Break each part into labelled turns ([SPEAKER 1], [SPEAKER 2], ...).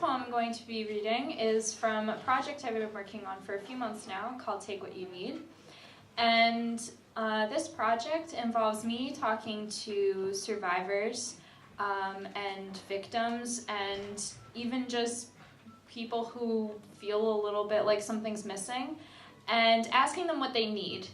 [SPEAKER 1] poem I'm going to be reading is from a project I've been working on for a few months now called Take What You Need. And this project involves me talking to survivors and victims and even just people who feel a little bit like something's missing and asking them what they need.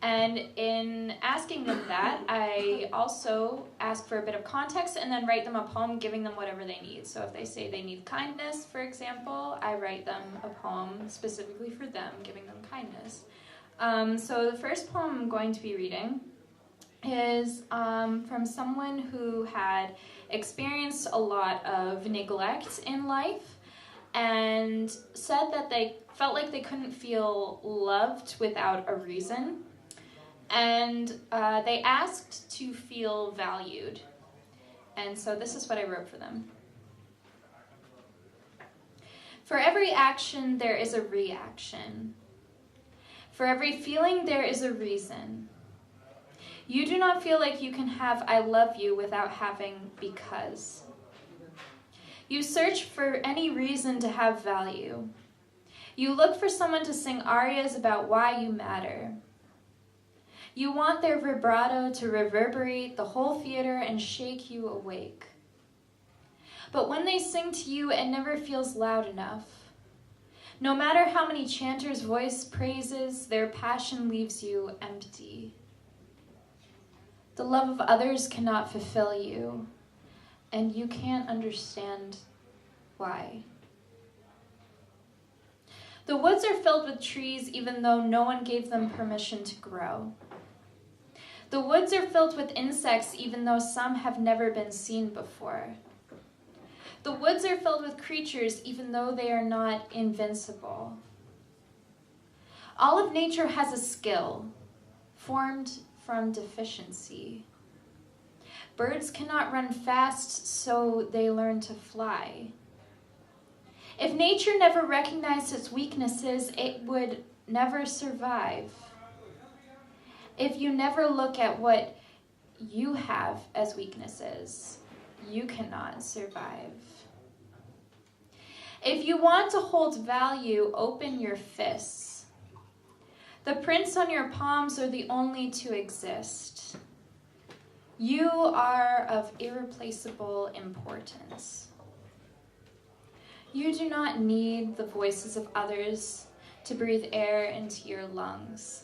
[SPEAKER 1] And in asking them that, I also ask for a bit of context and then write them a poem giving them whatever they need. So if they say they need kindness, for example, I write them a poem specifically for them, giving them kindness. So the first poem I'm going to be reading is from someone who had experienced a lot of neglect in life and said that they felt like they couldn't feel loved without a reason. And they asked to feel valued. And so this is what I wrote for them. For every action, there is a reaction. For every feeling, there is a reason. You do not feel like you can have I love you without having because. You search for any reason to have value. You look for someone to sing arias about why you matter. You want their vibrato to reverberate the whole theater and shake you awake. But when they sing to you, it never feels loud enough. No matter how many chanters' voice praises, their passion leaves you empty. The love of others cannot fulfill you, and you can't understand why. The woods are filled with trees even though no one gave them permission to grow. The woods are filled with insects even though some have never been seen before. The woods are filled with creatures even though they are not invincible. All of nature has a skill formed from deficiency. Birds cannot run fast, so they learn to fly. If nature never recognized its weaknesses, it would never survive. If you never look at what you have as weaknesses, you cannot survive. If you want to hold value, open your fists. The prints on your palms are the only to exist. You are of irreplaceable importance. You do not need the voices of others to breathe air into your lungs.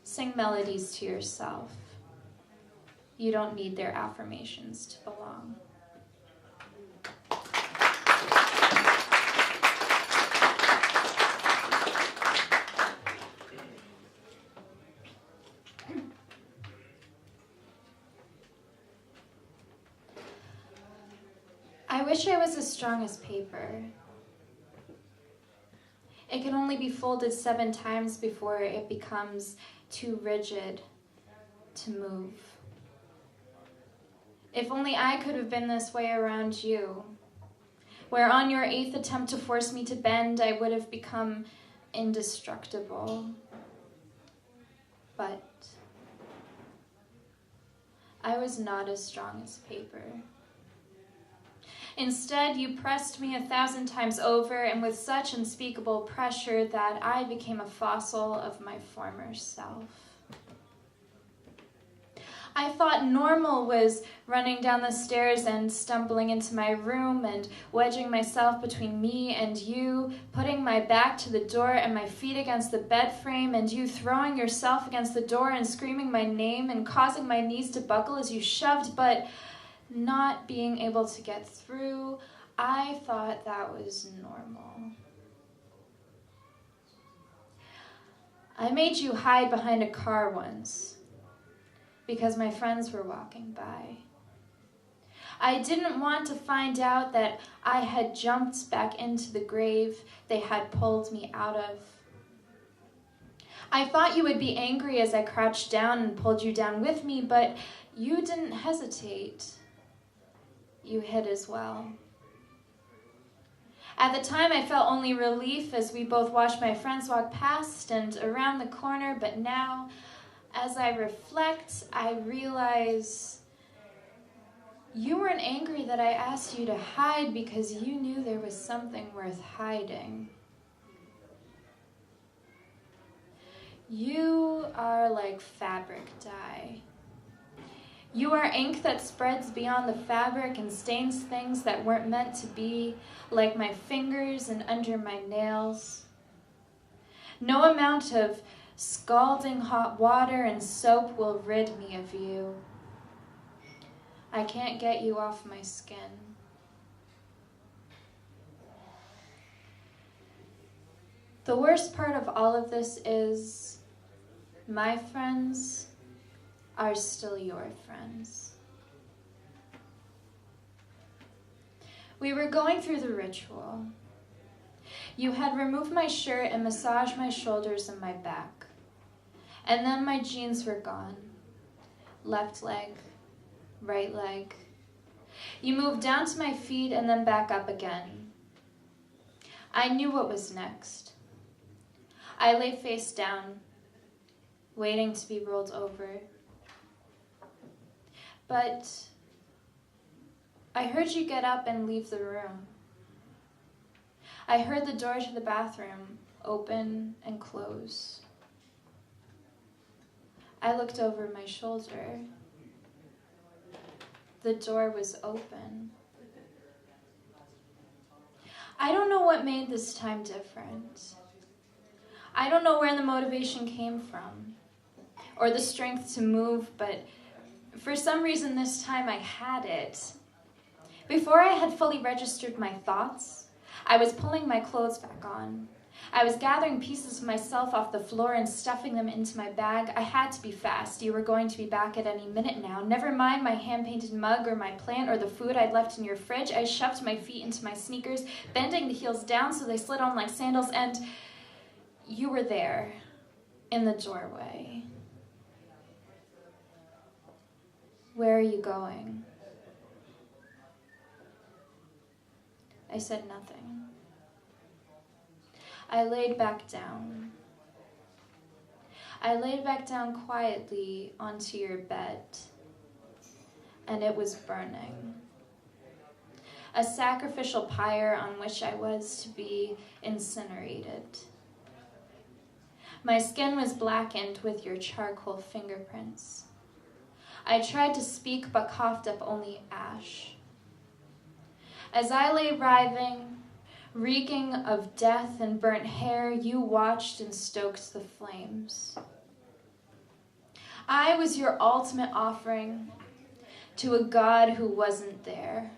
[SPEAKER 1] Sing melodies to yourself. You don't need their affirmations to belong. I wish I was as strong as paper. It can only be folded 7 times before it becomes too rigid to move. If only I could have been this way around you, where on your 8th attempt to force me to bend, I would have become indestructible. But I was not as strong as paper. Instead, you pressed me 1,000 times over, and with such unspeakable pressure that I became a fossil of my former self. I thought normal was running down the stairs and stumbling into my room and wedging myself between me and you, putting my back to the door and my feet against the bed frame, and you throwing yourself against the door and screaming my name and causing my knees to buckle as you shoved, but not being able to get through. I thought that was normal. I made you hide behind a car once because my friends were walking by. I didn't want to find out that I had jumped back into the grave they had pulled me out of. I thought you would be angry as I crouched down and pulled you down with me, but you didn't hesitate. You hid as well. At the time, I felt only relief as we both watched my friends walk past and around the corner, but now, as I reflect, I realize You weren't angry that I asked you to hide because you knew there was something worth hiding. You are like fabric dye. You are ink that spreads beyond the fabric and stains things that weren't meant to be, like my fingers and under my nails. No amount of scalding hot water and soap will rid me of you. I can't get you off my skin. The worst part of all of this is my friends are still your friends. We were going through the ritual. You had removed my shirt and massaged my shoulders and my back. And then my jeans were gone. Left leg, right leg. You moved down to my feet and then back up again. I knew what was next. I lay face down, waiting to be rolled over. But I heard you get up and leave the room. I heard the door to the bathroom open and close. I looked over my shoulder. The door was open. I don't know what made this time different. I don't know where the motivation came from or the strength to move, but for some reason this time I had it. Before I had fully registered my thoughts, I was pulling my clothes back on. I was gathering pieces of myself off the floor and stuffing them into my bag. I had to be fast. You were going to be back at any minute now. Never mind my hand-painted mug or my plant or the food I'd left in your fridge. I shoved my feet into my sneakers, bending the heels down so they slid on like sandals, and you were there in the doorway. Where are you going? I said nothing. I laid back down. I laid back down quietly onto your bed, and it was burning. A sacrificial pyre on which I was to be incinerated. My skin was blackened with your charcoal fingerprints. I tried to speak but coughed up only ash. As I lay writhing, reeking of death and burnt hair, you watched and stoked the flames. I was your ultimate offering to a God who wasn't there.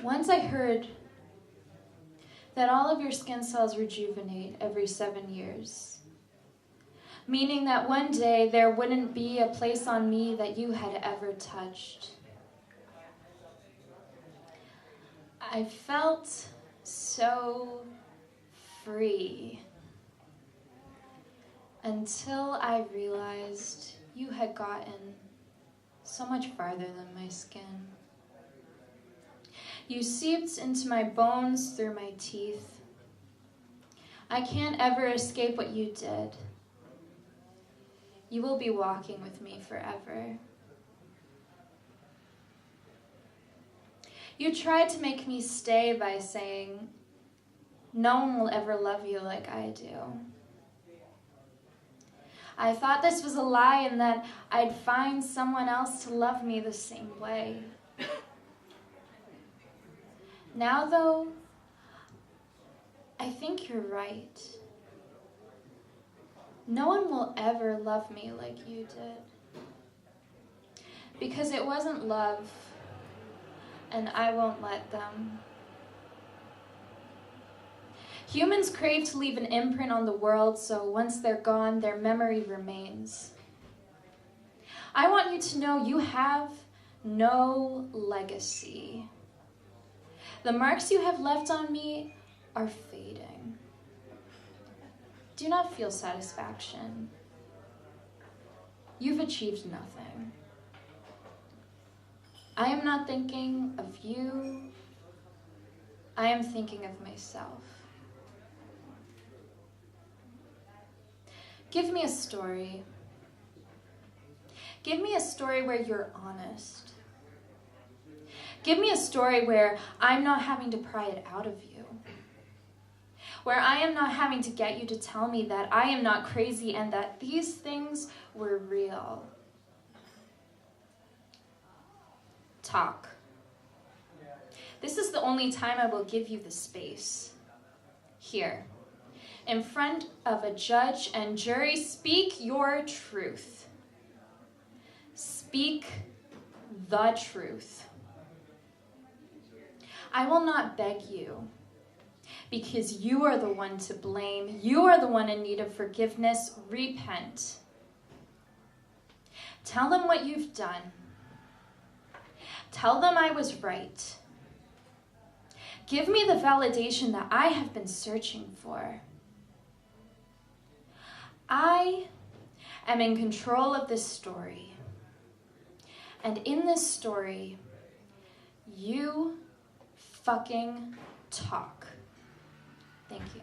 [SPEAKER 1] Once I heard that all of your skin cells rejuvenate every 7 years, meaning that one day there wouldn't be a place on me that you had ever touched. I felt so free until I realized you had gotten so much farther than my skin. You seeped into my bones through my teeth. I can't ever escape what you did. You will be walking with me forever. You tried to make me stay by saying, no one will ever love you like I do. I thought this was a lie and that I'd find someone else to love me the same way. Now, though, I think you're right. No one will ever love me like you did. Because it wasn't love, and I won't let them. Humans crave to leave an imprint on the world, so once they're gone, their memory remains. I want you to know you have no legacy. The marks you have left on me are fading. Do not feel satisfaction. You've achieved nothing. I am not thinking of you. I am thinking of myself. Give me a story. Give me a story where you're honest. Give me a story where I'm not having to pry it out of you. Where I am not having to get you to tell me that I am not crazy and that these things were real. Talk. This is the only time I will give you the space. Here, in front of a judge and jury, speak your truth. Speak the truth. I will not beg you, because you are the one to blame. You are the one in need of forgiveness. Repent. Tell them what you've done. Tell them I was right. Give me the validation that I have been searching for. I am in control of this story. And in this story, you fucking talk. Thank you.